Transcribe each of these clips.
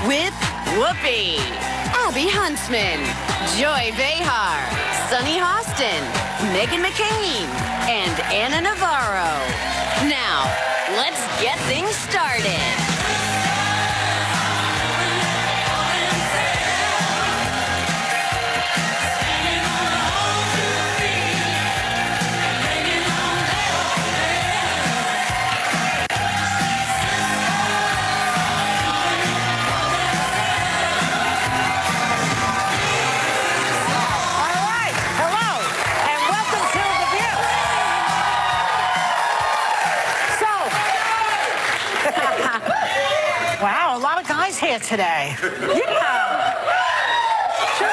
with Whoopi, Abby Huntsman, Joy Behar, Sunny Hostin, Meghan McCain, and Anna Navarro. Now, let's get things started. Wow, a lot of guys here today. Yeah. True.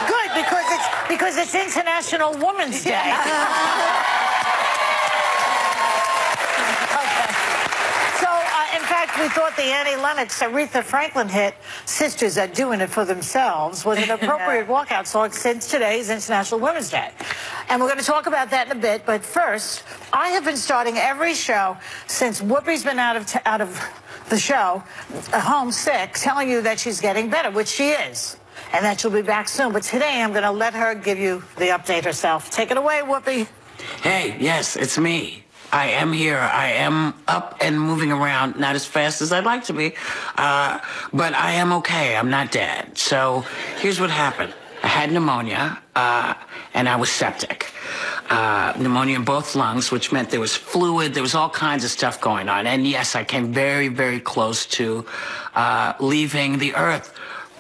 Good, because it's International Women's Day. Okay. So, in fact, we thought the Annie Lennox, Aretha Franklin hit, Sisters Are Doing It For Themselves, was an appropriate walkout song since today is International Women's Day. And we're going to talk about that in a bit, but first, I have been starting every show since Whoopi's been out of the show, home sick, telling you that she's getting better, which she is, and that she'll be back soon. But today I'm going to let her give you the update herself. Take it away, Whoopi. Hey, yes, it's me. I am here. I am up and moving around, not as fast as I'd like to be, but I am okay. I'm not dead. So here's what happened. I had pneumonia, and I was septic. Pneumonia in both lungs, which meant there was fluid, there was all kinds of stuff going on. And yes, I came very, very close to leaving the earth.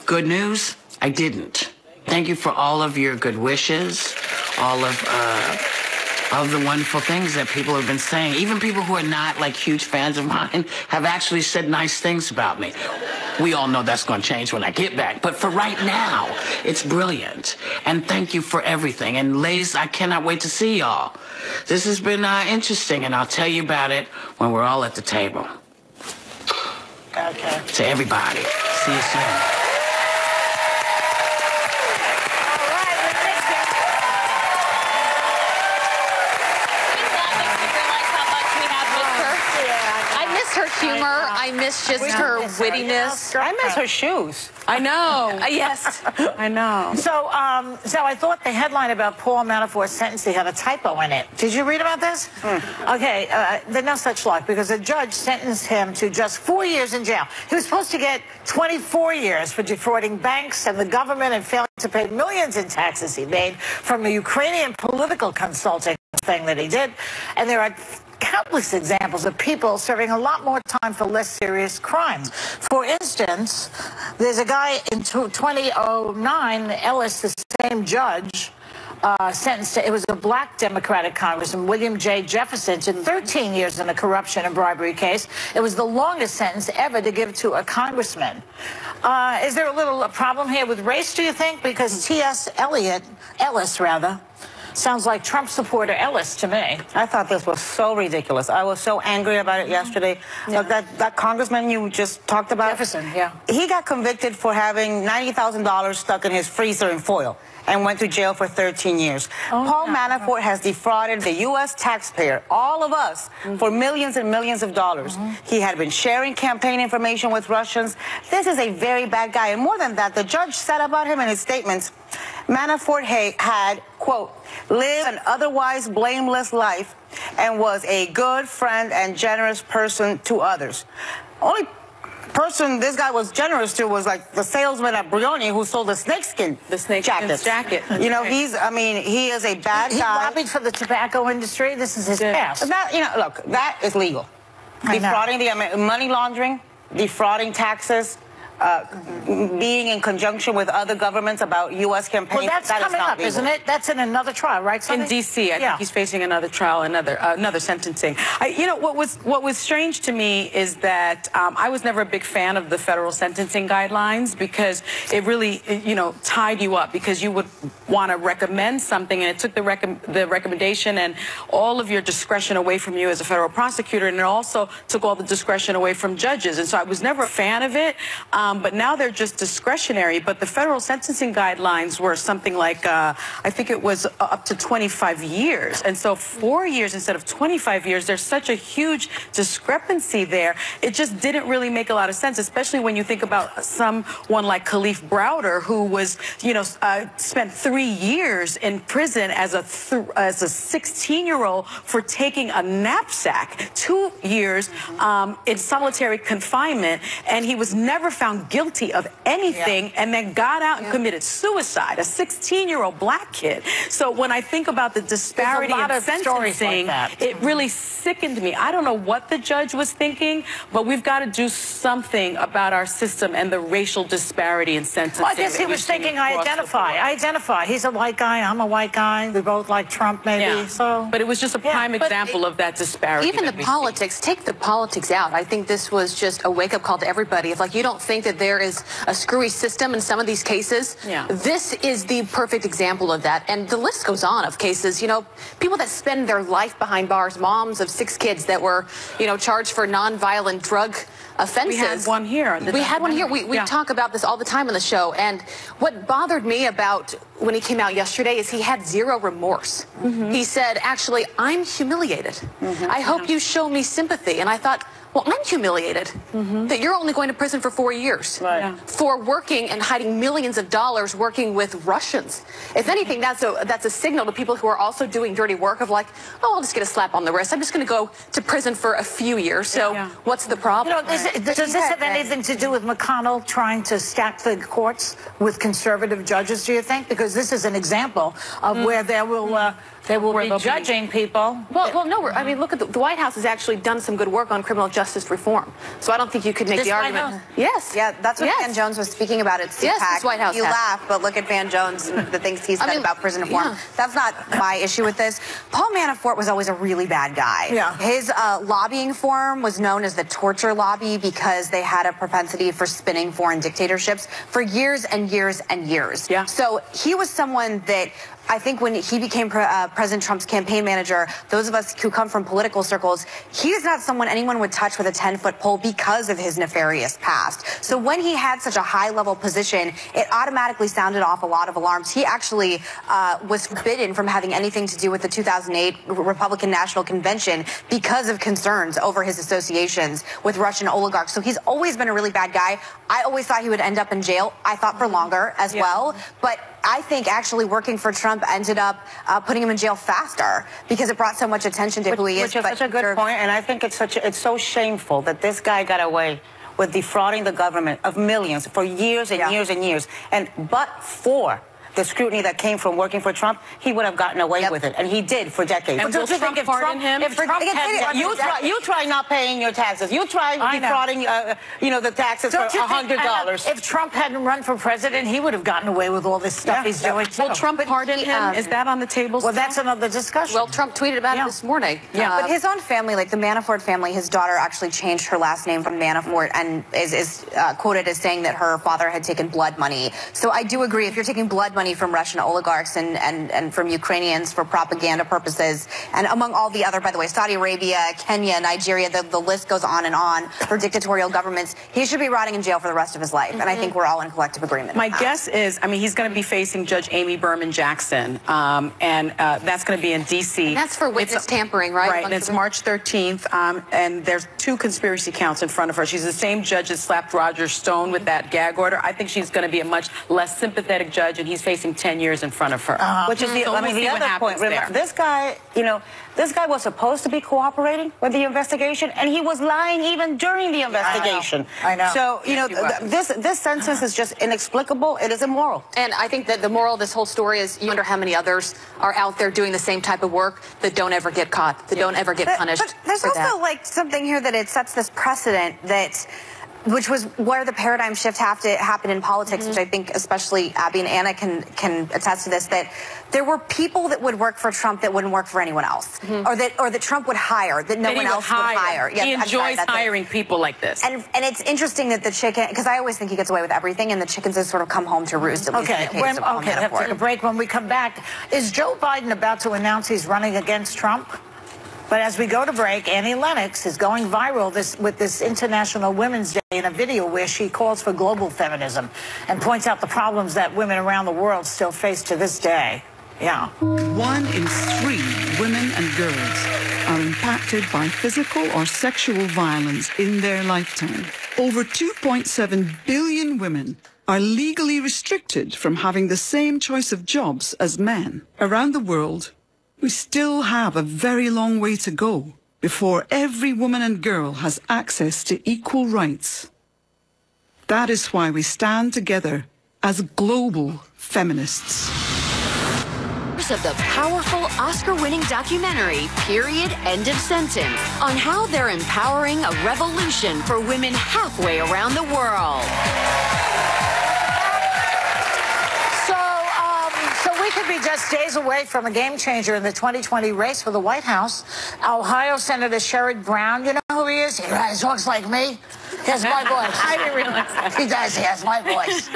Good news, I didn't. Thank you for all of your good wishes, all of the wonderful things that people have been saying. Even people who are not like huge fans of mine have actually said nice things about me. We all know that's going to change when I get back. But for right now, it's brilliant. And thank you for everything. And ladies, I cannot wait to see y'all. This has been interesting, and I'll tell you about it when we're all at the table. Okay. To everybody, see you soon. Her humor, I miss just her wittiness. I miss her shoes. I know. Yes, I know. So I thought the headline about Paul Manafort's sentencing had a typo in it. Did you read about this? Okay, there's no such luck because a judge sentenced him to just 4 years in jail. He was supposed to get 24 years for defrauding banks and the government and failing to pay millions in taxes he made from a Ukrainian political consulting thing that he did. And there are countless examples of people serving a lot more time for less serious crimes. For instance, there's a guy in 2009, Ellis, the same judge, sentenced to, it was a black Democratic Congressman, William J. Jefferson, to 13 years in a corruption and bribery case. It was the longest sentence ever to give to a congressman. Is there a little problem here with race, do you think? Because T.S. Ellis, sounds like Trump supporter Ellis to me. I thought this was so ridiculous. I was so angry about it yesterday. Yeah. That congressman you just talked about, Jefferson, yeah. He got convicted for having $90,000 stuck in his freezer in foil and went to jail for 13 years. Paul Manafort has defrauded the U.S. taxpayer, all of us, for millions and millions of dollars. He had been sharing campaign information with Russians. This is a very bad guy. And more than that, the judge said about him in his statements, Manafort had, quote, lived an otherwise blameless life and was a good friend and generous person to others. Only person this guy was generous to was like the salesman at Brioni who sold the snakeskin jacket. You know, he is a bad guy. He lobbied for the tobacco industry. This is his past. That, look, that is legal. Defrauding the money laundering, defrauding taxes, being in conjunction with other governments about U.S. campaigns. Well, that's coming up, isn't it? That's in another trial, right? In D.C., I think he's facing another trial, another sentencing. You know, what was strange to me is that I was never a big fan of the federal sentencing guidelines because it really, you know, tied you up because you would want to recommend something and it took the recommendation and all of your discretion away from you as a federal prosecutor, and it also took all the discretion away from judges. And so I was never a fan of it. but now they're just discretionary. But the federal sentencing guidelines were something like, I think it was up to 25 years. And so 4 years instead of 25 years, there's such a huge discrepancy there. It just didn't really make a lot of sense, especially when you think about someone like Kalief Browder, who was, spent 3 years in prison as a 16-year-old for taking a knapsack, 2 years in solitary confinement, and he was never found guilty of anything, and then got out and committed suicide, a 16-year-old black kid. So when I think about the disparity in sentencing, it really sickened me. I don't know what the judge was thinking, but we've got to do something about our system and the racial disparity in sentencing. Well, I guess he was thinking, I identify. He's a white guy, I'm a white guy. We both like Trump, maybe. Yeah. So, but it was just a prime example of that disparity. Even the politics, take the politics out. I think this was just a wake-up call to everybody. If, like, you don't think that there is a screwy system in some of these cases, this is the perfect example of that. And the list goes on of cases, people that spend their life behind bars, moms of 6 kids that were, charged for nonviolent drug offenses. We had one here. We talk about this all the time on the show. And what bothered me about when he came out yesterday is he had zero remorse. He said, actually, I'm humiliated. I hope you show me sympathy. And I thought, well, I'm humiliated that you're only going to prison for 4 years for working and hiding millions of dollars working with Russians. If anything, that's a signal to people who are also doing dirty work of like, oh, I'll just get a slap on the wrist. I'm just going to go to prison for a few years. So what's the problem? Does this have anything to do with McConnell trying to stack the courts with conservative judges, do you think? Because this is an example of where they will be judging people. Well, no. I mean, look at the White House has actually done some good work on criminal justice reform. So I don't think you could make the argument. Yes. Yeah, that's what Van Jones was speaking about at CPAC. Yes, this White House You laugh, but look at Van Jones and the things he said about prison reform. That's not my issue with this. Paul Manafort was always a really bad guy. His lobbying firm was known as the torture lobby because they had a propensity for spinning foreign dictatorships for years and years and years. So he was someone that I think when he became President Trump's campaign manager, those of us who come from political circles, he is not someone anyone would touch with a 10-foot pole because of his nefarious past. So when he had such a high-level position, it automatically sounded off a lot of alarms. He actually was forbidden from having anything to do with the 2008 Republican National Convention because of concerns over his associations with Russian oligarchs. So he's always been a really bad guy. I always thought he would end up in jail. I thought for longer as well. But I think actually working for Trump ended up putting him in jail faster because it brought so much attention to who he is. Which is such a good point, and I think it's so shameful that this guy got away with defrauding the government of millions for years and years and years. And but for the scrutiny that came from working for Trump, he would have gotten away with it, and he did for decades. And will Trump pardon him? You try not paying your taxes. You try defrauding, the taxes for $100. If Trump hadn't run for president, he would have gotten away with all this stuff he's doing. Will Trump pardon him? Is that on the table? Well, that's another discussion. Well, Trump tweeted about it this morning. But his own family, like the Manafort family, his daughter actually changed her last name from Manafort and is quoted as saying that her father had taken blood money. So I do agree, if you're taking blood money from Russian oligarchs and from Ukrainians for propaganda purposes, and among all the other, by the way, Saudi Arabia, Kenya, Nigeria, the list goes on for dictatorial governments, he should be rotting in jail for the rest of his life. And I think we're all in collective agreement. My guess is, I mean, he's going to be facing Judge Amy Berman Jackson, and that's going to be in D.C. And that's for witness tampering, right? Right, and it's March 13th, and there's 2 conspiracy counts in front of her. She's the same judge that slapped Roger Stone with that gag order. I think she's going to be a much less sympathetic judge, and he's facing 10 years in front of her. Which is the other point. Remember, this guy, this guy was supposed to be cooperating with the investigation, and he was lying even during the investigation. I know. So, this sentence is just inexplicable. It is immoral. And I think that the moral of this whole story is you wonder how many others are out there doing the same type of work that don't ever get caught, that don't ever get punished. But there's also like something here that it sets this precedent which was where the paradigm shift have to happen in politics, which I think especially Abby and Anna can attest to this, that there were people that would work for Trump that wouldn't work for anyone else, or that Trump would hire, that no one else would hire. He enjoys hiring people like this. And it's interesting that the chicken, because I always think he gets away with everything, and the chickens have sort of come home to roost. At least in the case of Paul Manafort. Let's take a break. When we come back, is Joe Biden about to announce he's running against Trump? But as we go to break, Annie Lennox is going viral with this International Women's Day in a video where she calls for global feminism and points out the problems that women around the world still face to this day. Yeah. 1 in 3 women and girls are impacted by physical or sexual violence in their lifetime. Over 2.7 billion women are legally restricted from having the same choice of jobs as men. Around the world, we still have a very long way to go before every woman and girl has access to equal rights. That is why we stand together as global feminists. Of the powerful Oscar-winning documentary, Period, End of Sentence, on how they're empowering a revolution for women halfway around the world. So we could be just days away from a game changer in the 2020 race for the White House. Ohio Senator Sherrod Brown, you know who he is? He talks like me. He has my voice. I didn't realize that. He does. He has my voice.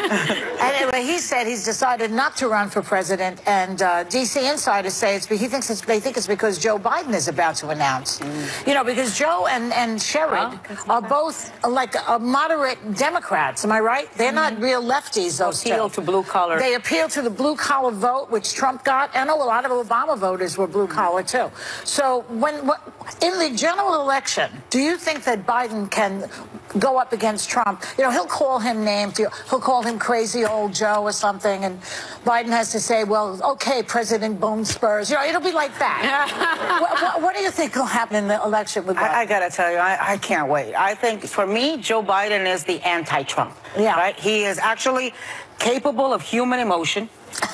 Anyway, he said he's decided not to run for president, and D.C. insiders say they think it's because Joe Biden is about to announce. You know, because Joe and Sherrod are both like moderate Democrats. Am I right? They're not real lefties. Those appeal to blue collar. They appeal to the blue collar vote, which Trump got. I know a lot of Obama voters were blue collar too. So in the general election, do you think that Biden can go up against Trump? You know, he'll call him names. He'll call him crazy old Joe or something, and Biden has to say, well, okay, President Bone Spurs. You know, it'll be like that. what do you think will happen in the election with Biden? I got to tell you, I can't wait. I think, for me, Joe Biden is the anti-Trump. Yeah. Right? He is actually capable of human emotion.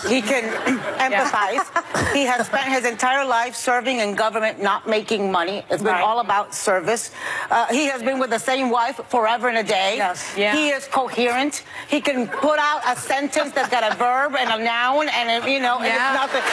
He can empathize. He has spent his entire life serving in government, not making money. It's been all about service. He has been with the same wife forever and a day. Yes. Yeah. He is coherent. He can put out a sentence that's got a verb and a noun, and you know, it's nothing.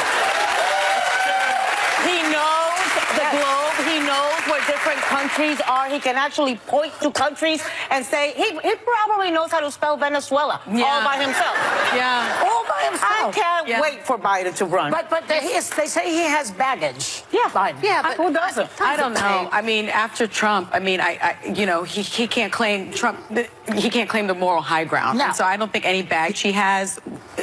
He knows the globe. He knows where different countries are. He can actually point to countries and say, he probably knows how to spell Venezuela all by himself. Yeah. All by himself. I can't wait for Biden to run. But they say he has baggage. Yeah. Biden. Yeah, but who doesn't? I don't know. I mean, after Trump, I mean, you know, he can't claim Trump. He can't claim the moral high ground. No. And so I don't think any baggage he has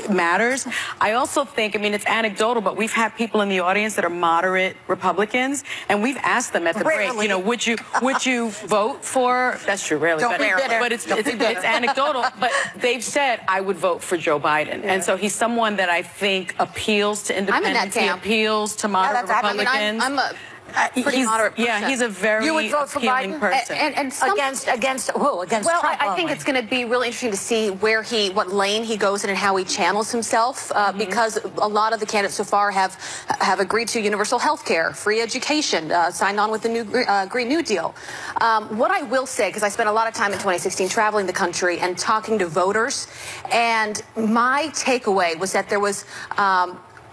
matters. I also think, I mean, it's anecdotal, but we've had people in the audience that are moderate Republicans, and we've asked them at the break, you know, would you vote for? That's true, rarely. Don't be bitter. But it's anecdotal. But they've said I would vote for Joe Biden, and so he's someone that I think appeals to independents. He appeals to moderate Republicans. I mean, I'm a pretty moderate person. Yeah, he's a very you would vote for appealing Biden? person. And against who? Against well, Trump? I think it's going to be really interesting to see what lane he goes in and how he channels himself, because a lot of the candidates so far have agreed to universal health care, free education, signed on with the new Green New Deal. What I will say, because I spent a lot of time in 2016 traveling the country and talking to voters, and my takeaway was that there was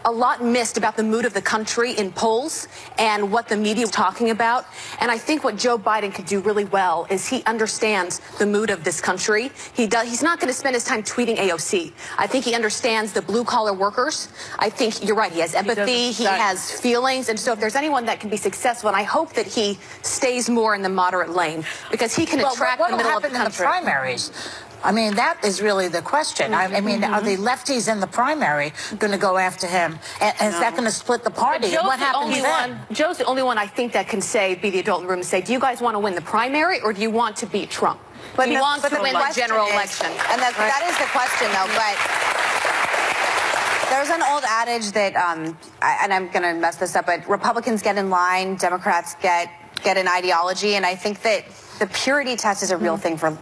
a lot missed about the mood of the country in polls and what the media was talking about. And I think what Joe Biden could do really well is he understands the mood of this country. He's not going to spend his time tweeting AOC. I think he understands the blue-collar workers. I think you're right. He has empathy. He has feelings. And so if there's anyone that can be successful, and I hope that he stays more in the moderate lane, because he can attract the middle of the country. What will happen in the primaries? I mean, that is really the question. I mean, are the lefties in the primary going to go after him? And is that going to split the party? What happens then? Joe's the only one I think that can be the adult in the room and say, do you guys want to win the primary or do you want to beat Trump? But he wants to win the general election. And that is the question, though. But there's an old adage that, and I'm going to mess this up, but Republicans get in line, Democrats get an ideology, and I think that the purity test is a real thing for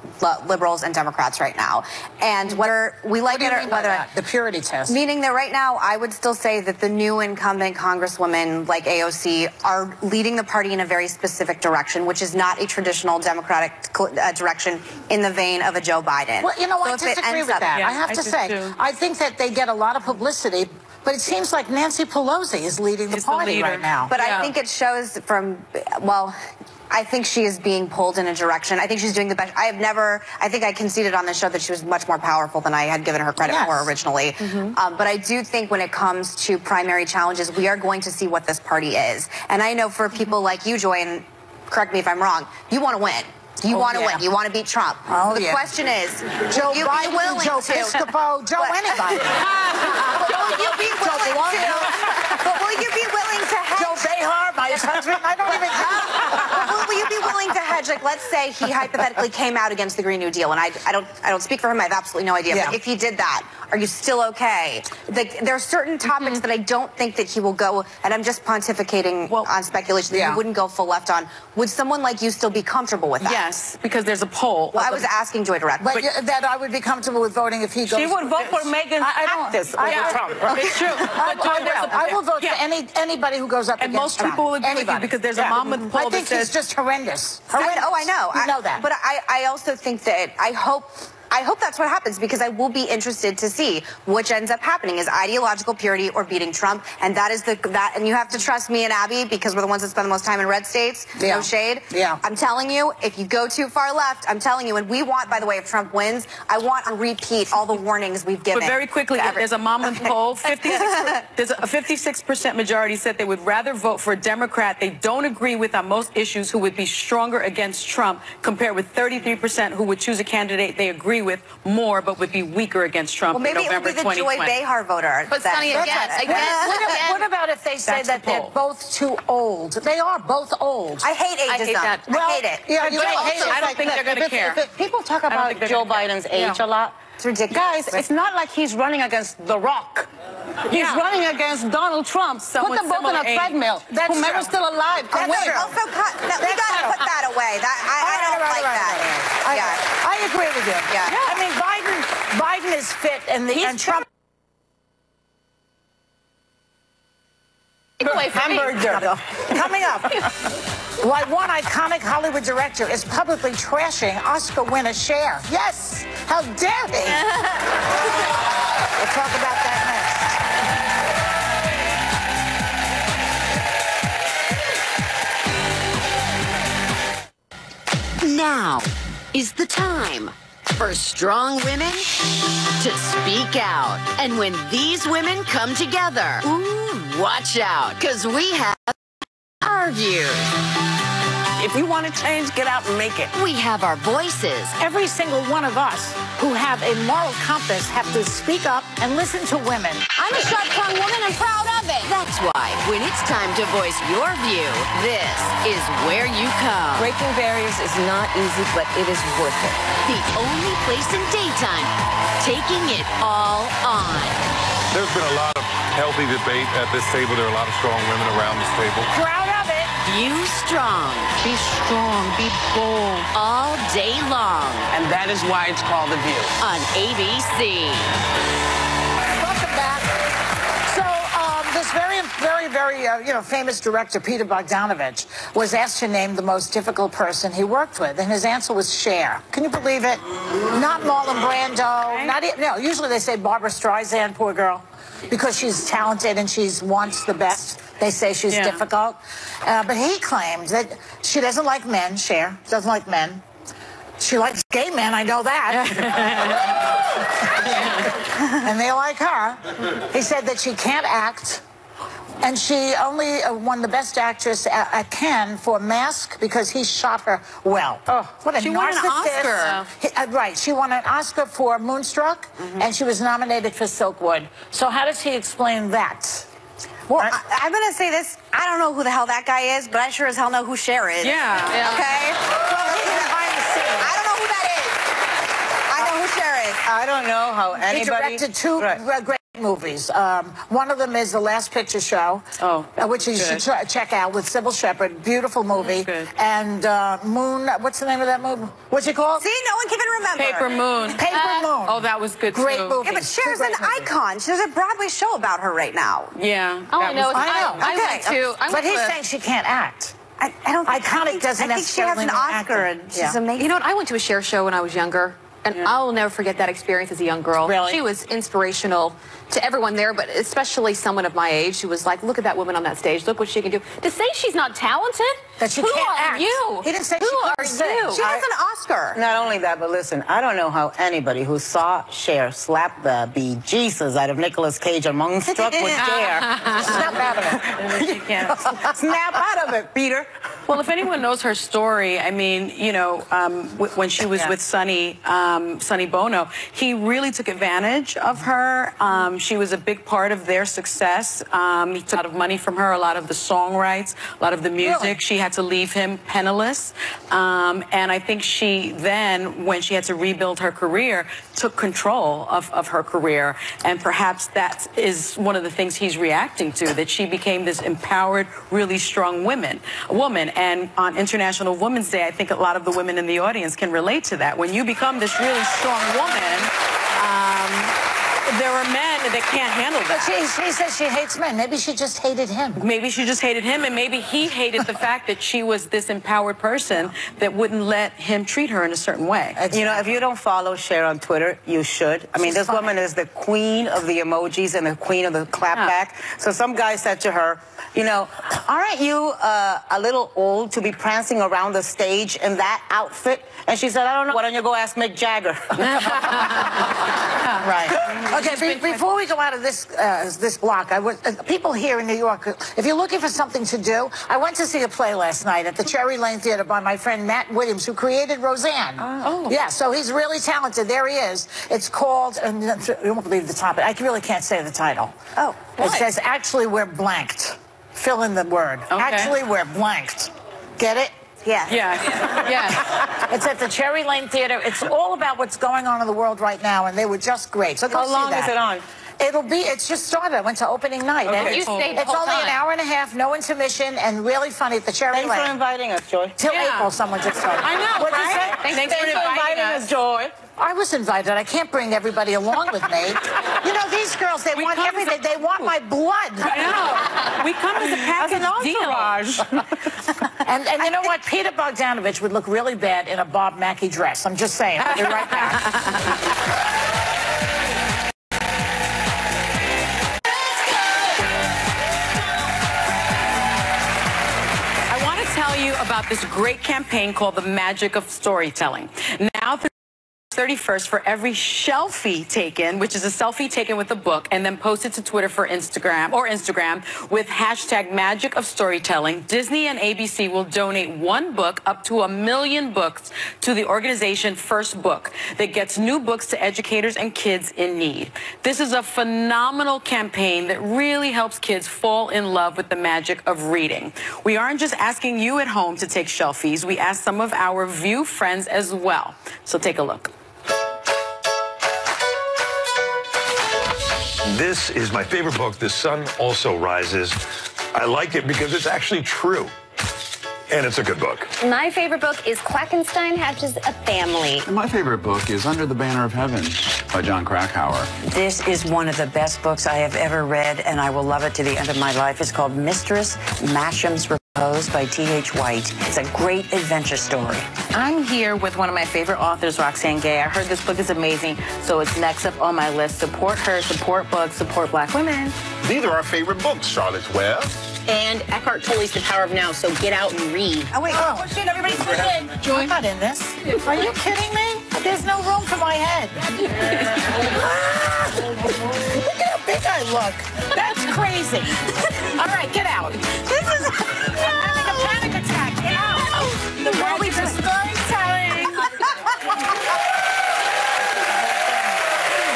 liberals and Democrats right now. And whether we like it or whether the purity test, meaning that right now, I would still say that the new incumbent congresswomen like AOC are leading the party in a very specific direction, which is not a traditional Democratic direction in the vein of a Joe Biden. Well, you know, I disagree with that. Yeah, I have to say, I think that they get a lot of publicity, but it seems like Nancy Pelosi is leading the party right now. But I think it shows from, well, I think she is being pulled in a direction. I think she's doing the best. I think I conceded on the show that she was much more powerful than I had given her credit for originally. But I do think when it comes to primary challenges, we are going to see what this party is. And I know for people like you, Joy, and correct me if I'm wrong, you want to win. You want to win. You want to beat Trump. The question is, Joe you Biden, be willing Joe to? Piscopo, Joe anybody. Will you be willing to? But will you be willing to hedge? Joe Behar, my husband. I don't even know. Will you be willing to hedge? Like, let's say he hypothetically came out against the Green New Deal, and I don't speak for him. I have absolutely no idea. But if he did that, are you still okay? There are certain topics that I don't think that he will go, and I'm just pontificating on speculation that he wouldn't go full left on. Would someone like you still be comfortable with that? Yes, because there's a poll. Well, I was asking Joy directly. But that I would be comfortable with voting if he goes. She would vote for Megan Actis over Trump. It's true. I will vote for anybody who goes up and against most people will agree with you anybody. because there's a Monmouth poll that says it's just horrendous. I know. You know that. But I also think that I hope that's what happens because I will be interested to see which ends up happening is ideological purity or beating Trump, and that is and you have to trust me and Abby because we're the ones that spend the most time in red states. No shade. I'm telling you, if you go too far left, I'm telling you, and we want, by the way, if Trump wins, I want to repeat all the warnings we've given. But very quickly, there's a Monmouth poll. There's a 56% majority said they would rather vote for a Democrat they don't agree with on most issues who would be stronger against Trump, compared with 33% who would choose a candidate they agree with more but would be weaker against Trump in November 2020. Well, maybe it would be the Joy Behar voter. But Sonny, again, what about if they say that they're both too old? They are both old. I hate ageism. I hate it. Yeah, I don't think they're going to care. People talk about Joe Biden's age a lot. It's ridiculous. Guys, it's not like he's running against The Rock. He's running against Donald Trump. Put them both on a treadmill. Whomever's still alive can win. Also, we got to put that away. I don't like that. I agree with you. Yeah. I mean, Biden is fit, and Trump. Hamburger. Coming up, why one iconic Hollywood director is publicly trashing Oscar winner Cher. Yes, how dare he? We'll talk about that next. Now is the time for strong women to speak out. And when these women come together, watch out, because we have our views. If you want to change, get out and make it. We have our voices. Every single one of us who have a moral compass have to speak up and listen to women. I'm a sharp-tongued woman. I'm proud of it. That's why when it's time to voice your view, this is where you come. Breaking barriers is not easy, but it is worth it. The only place in daytime taking it all on. There's been a lot of healthy debate at this table. There are a lot of strong women around this table. Proud of it. You strong. Be strong. Be bold. All day long. And that is why it's called The View. On ABC. Welcome back. So, this very famous director, Peter Bogdanovich, was asked to name the most difficult person he worked with, and his answer was Cher. Can you believe it? Not Marlon Brando. Usually they say Barbara Streisand, poor girl, because she's talented and she wants the best. They say she's difficult. But he claimed that she doesn't like men, Cher, doesn't like men. She likes gay men, I know that. And they like her. He said that she can't act. And she only won the Best Actress at Cannes for Mask because he shot her well. Oh, what a narcissist. She won an Oscar. Right. She won an Oscar for Moonstruck, and she was nominated for Silkwood. So how does he explain that? Well, I'm going to say this. I don't know who the hell that guy is, but I sure as hell know who Cher is. Yeah. Okay? Well, he's behind the scenes. I don't know who that is. I know who Cher is. I don't know how anybody... He directed two great movies. One of them is The Last Picture Show, which you should check out, with Sybil Shepherd. Beautiful movie. And Moon, what's the name of that movie? What's it called? See, no one can even remember. Paper Moon. Paper Moon. Oh, that was good Great too. movie. Yeah, but Cher's an icon. There's a Broadway show about her right now. Yeah. All I know is I went to... But he's saying she can't act. I don't think... Iconic doesn't I think she has an Oscar, and she's amazing. You know what? I went to a Cher show when I was younger. And I'll never forget that experience as a young girl. Really? She was inspirational to everyone there, but especially someone of my age who was like, look at that woman on that stage. Look what she can do. To say she's not talented? That she Who can't are act. you? He didn't say Who she are couldn't sing. you? She has an Oscar. Not only that, but listen, I don't know how anybody who saw Cher slap the bejesus out of Nicolas Cage among Struck with Cher. Snap out of it. She can't. Snap out of it, Peter. Well, if anyone knows her story, I mean, you know, when she was with Sonny Bono, he really took advantage of her. She was a big part of their success. He took a lot of money from her, a lot of the song rights, a lot of the music. Really? She had to leave him penniless. And I think she then, when she had to rebuild her career, took control of her career. And perhaps that is one of the things he's reacting to, that she became this empowered, really strong woman. And on International Women's Day, I think a lot of the women in the audience can relate to that. When you become this really strong woman, there are men that can't handle that. But she says she hates men. Maybe she just hated him. Maybe she just hated him, and maybe he hated the fact that she was this empowered person that wouldn't let him treat her in a certain way. You know, if you don't follow Cher on Twitter, you should. I mean, this woman is the queen of the emojis and the queen of the clapback. So some guy said to her, you know, aren't you a little old to be prancing around the stage in that outfit? And she said, I don't know. Why don't you go ask Mick Jagger? Right. Okay, before we go out of this block, people here in New York, if you're looking for something to do, I went to see a play last night at the Cherry Lane Theater by my friend Matt Williams, who created Roseanne. Oh. Yeah, so he's really talented. There he is. It's called, and you won't believe the topic. I really can't say the title. Oh, It says, Actually, We're Blanked. Fill in the word. Okay. Actually, we're blanked. Get it? yeah. Yeah. It's at the Cherry Lane Theater. It's all about what's going on in the world right now, and they were just great. So go How see long that. is it on? It's just started. I went to opening night. Okay. And You stayed the it's whole only time. an hour and a half, no intermission, and really funny at the Cherry Thanks for Lane. inviting us, Joy. Till Yeah. April, someone just started. I know, What'd you right? say? Thanks for inviting us, Joy. I was invited. I can't bring everybody along with me. You know, these girls, they want come as everything. a They want my blood. I know. We come as a package deal. And you know what? Peter Bogdanovich would look really bad in a Bob Mackie dress. I'm just saying. I'll be right back. Tell you about this great campaign called The Magic of Storytelling. Now through 31st, for every shelfie taken, which is a selfie taken with a book and then posted to Twitter for Instagram with hashtag Magic of Storytelling, Disney and ABC will donate one book up to 1 million books to the organization First Book that gets new books to educators and kids in need. This is a phenomenal campaign that really helps kids fall in love with the magic of reading. We aren't just asking you at home to take shelfies. We asked some of our View friends as well. So take a look. This is my favorite book, The Sun Also Rises. I like it because it's actually true. And it's a good book. My favorite book is Quackenstein Hatches a Family. My favorite book is Under the Banner of Heaven by John Krakauer. This is one of the best books I have ever read, and I will love it to the end of my life. It's called Mistress Masham's Repose by T.H. White. It's a great adventure story. I'm here with one of my favorite authors, Roxane Gay. I heard this book is amazing, so it's next up on my list. Support her, support books, support Black women. These are our favorite books, Charlotte's Web. And Eckhart Tolle's The Power of Now, so get out and read. Oh, wait, push in, everybody push in. Joy, I'm not in this. Are you kidding me? There's no room for my head. Look at how big I look. That's crazy. All right, get out. This is having a panic attack. Get out. The world is storytelling.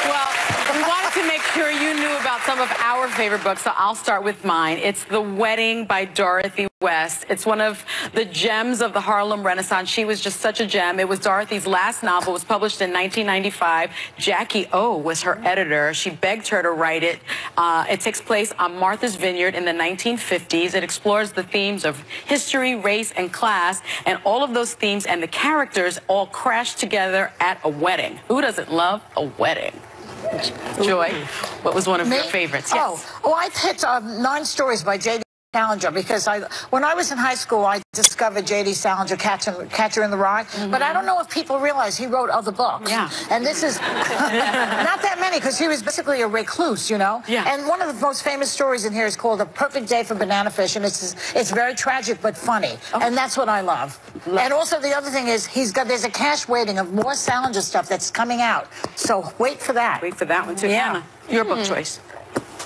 Well, we wanted to make sure you knew about some of our favorite books, so I'll start with mine. It's The Wedding by Dorothy West. It's one of the gems of the Harlem Renaissance. She was just such a gem. It was Dorothy's last novel. It was published in 1995. Jackie O was her editor. She begged her to write it. It takes place on Martha's Vineyard in the 1950s. It explores the themes of history, race, and class, and all of those themes and the characters all crash together at a wedding. Who doesn't love a wedding? Joy, what was one of your favorites? Yes. Oh, I picked 9 Stories by J.D. Salinger, because when I was in high school, I discovered J.D. Salinger, Catcher in the Rye, but I don't know if people realize he wrote other books. Yeah. And this is not that many, because he was basically a recluse, you know? Yeah. And one of the most famous stories in here is called A Perfect Day for Banana Fish, and it's very tragic but funny, and that's what I love. And also the other thing is there's a cache waiting of more Salinger stuff that's coming out, so wait for that. Wait for that one too. Yeah. Anna, your book choice.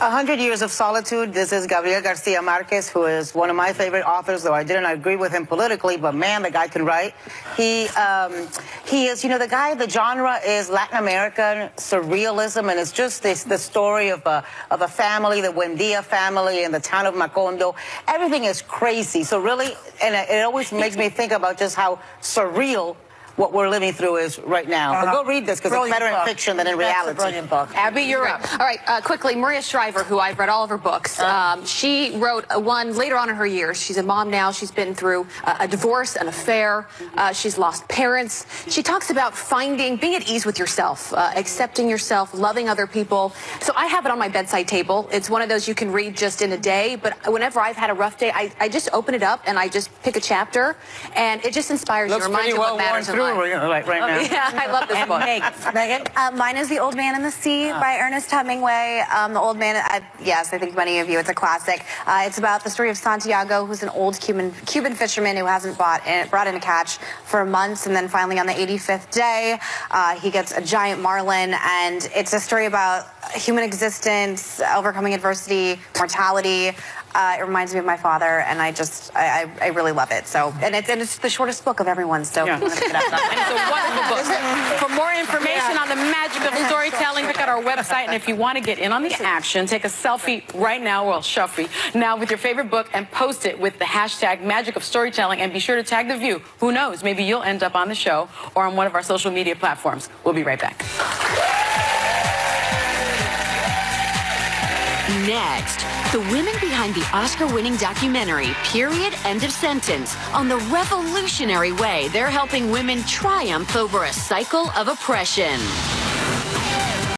100 Years of Solitude. This is Gabriel Garcia Marquez, who is one of my favorite authors, though I didn't agree with him politically, but man, the guy can write. He is, you know, the genre is Latin American surrealism, and it's just the story of a family, the Buendia family in the town of Macondo. Everything is crazy. So really, and it always makes me think about just how surreal what we're living through is right now. But go read this, because it's better in fiction than in reality. That's a brilliant book. Abby, you're up. All right, quickly, Maria Shriver, who I've read all of her books, she wrote one later on in her years. She's a mom now. She's been through a divorce, an affair. She's lost parents. She talks about being at ease with yourself, accepting yourself, loving other people. So I have it on my bedside table. It's one of those you can read just in a day, but whenever I've had a rough day, I just open it up and I just pick a chapter, and it just inspires you, reminds you what matters in life. Right now. Yeah, I love this book. Megan? Mine is The Old Man and the Sea by Ernest Hemingway. The Old Man, yes, I think many of you, it's a classic. It's about the story of Santiago, who's an old Cuban fisherman who hasn't brought in a catch for months, and then finally on the 85th day, he gets a giant marlin, and it's a story about human existence, overcoming adversity, mortality. It reminds me of my father, and I really love it. So, and it's the shortest book of everyone. So, yeah. It's a wonderful book. For more information on the magic of storytelling, check out our website. And if you want to get in on the action, take a selfie right now, well, selfie now with your favorite book and post it with the hashtag Magic of Storytelling, and be sure to tag The View. Who knows? Maybe you'll end up on the show or on one of our social media platforms. We'll be right back. Next, the women behind the Oscar-winning documentary, Period, End of Sentence, on the revolutionary way they're helping women triumph over a cycle of oppression.